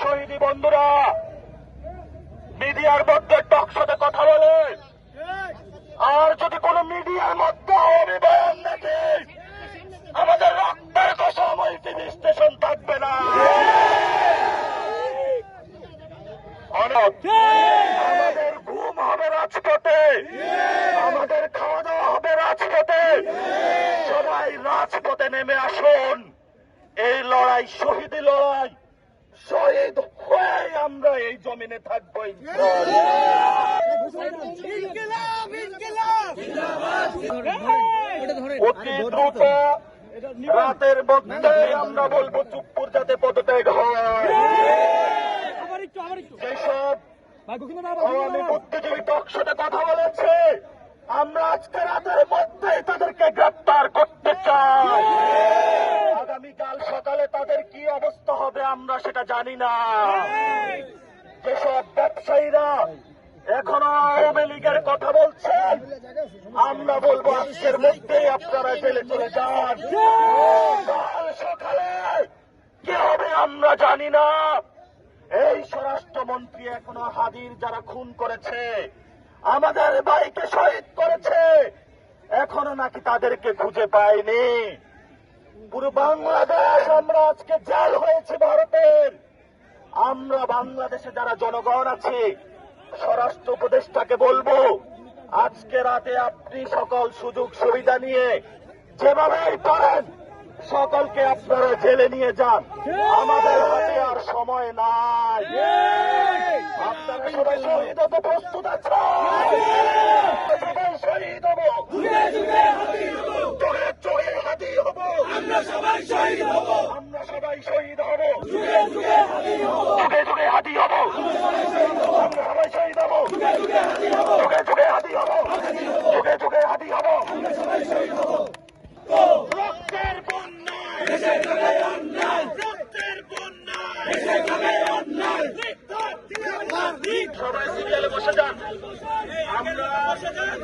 শহীদি বন্ধুরা মিডিয়ার মধ্যে টকশোতে কথা বলে, আর যদি কোন মিডিয়ার মধ্যে আমি বয়ান দেখি, আমাদের রক্তের কসম ওই টিভি স্টেশন থাকবে না। আমাদের ঘুম হবে রাজপথে, আমাদের খাওয়া দাওয়া হবে রাজপথে। সবাই রাজপথে নেমে আসুন। এই লড়াই শহীদি লড়াই, শহীদ হয়ে আমরা এই জমিনে থাকবো। অতি দ্রুত রাতের মধ্যে আমরা বলবো চুপ্পুর যাতে পদত্যাগ হয়। যেসব আওয়ামী বুদ্ধিজীবী টকশোতে কথা বলেছে, আমরা আজকে রাতের মধ্যেই তাদেরকে গ্রেপ্তার করতে চাই। আগামীকাল সকালে তাদের কি অবস্থা হবে আমরা সেটা জানি না। যেসব ব্যবসায়ীরা এখনো আওয়ামী লীগের কথা বলছেন, আমরা বলবো আজকের মধ্যেই আপনারা জেলে চলে যান। কাল সকালে কি হবে আমরা জানি না। এই স্বরাষ্ট্রমন্ত্রী এখনো হাদির যারা খুন করেছে, আমাদের ভাইকে শহীদ করেছে, এখনো নাকি তাদেরকে খুঁজে পায়নি। পুরো বাংলাদেশ আমরা আজকে জেল হয়েছে ভারতের। আমরা বাংলাদেশে যারা জনগণ আছে, স্বরাষ্ট্র উপদেষ্টাকে বলবো আজকে রাতে আপনি সকল সুযোগ সুবিধা নিয়ে যেভাবেই পারেন সকলকে আপনারা জেলে নিয়ে যান। আমাদের হাতে আর সময় নাই। আপনারা সবাই শহীদ হতে প্রস্তুত আছেন? সবাই শহীদ হব, যুগে যুগে হাদি হব, আমরা সবাই শহীদ হব, আমরা সবাই শহীদ হব, যুগে যুগে হাদি হব, যুগে যুগে হাদি হব, আমরা সবাই শহীদ হব, যুগে যুগে হাদি হব, যুগে যুগে হাদি হব, যুগে যুগে হাদি হব, আমরা সবাই শহীদ হব। রক্তের বন্যায় ভেসে যাবে অন্যায়, রক্তের বন্যায় ভেসে যাবে অন্যায়। সবাই সিরিয়ালে বসে যান, আমরা বসে যান,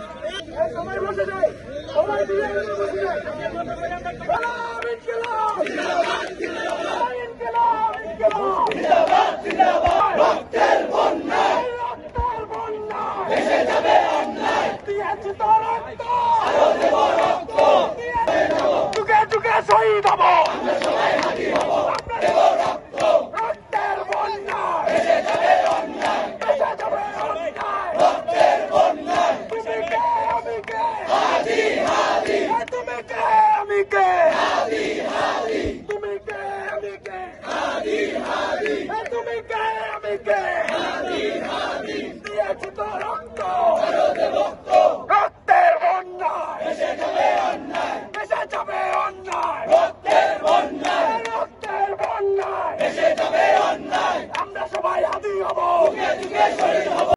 সবাই বসে যাই, সবাই সিরিয়ালে বসে যাই। রক্তের বন্যায়, রক্তের বন্যায় ভেসে যাবে অন্যায়। দিয়েছি তো রক্ত, আরো দেব রক্ত, যুগে যুগে শহীদ হব, আমরা সবাই হাদি হব, আমরা দেব রক্ত। রক্তের বন্যায় ভেসে যাবে অন্যায়, ভেসে যাবে অন্যায়, রক্তের বন্যায়। তুমি কে আমি কে, হাদি হাদি, তুমি কে আমি কে, হাদি হাদি, তুমি কে আমি কে, হাদি হাদি, তুমি কে আমি কে, হাদি হাদি। দিয়েছি তো রক্ত, আরো দেব রক্ত। রক্তের বন্যায় ভেসে যাবে অন্যায়, ভেসে যাবে অন্যায়, রক্তের বন্যায়, রক্তের বন্যায় ভেসে যাবে অন্যায়। আমরা সবাই হাদি হব, যুগে যুগে শহীদ হব,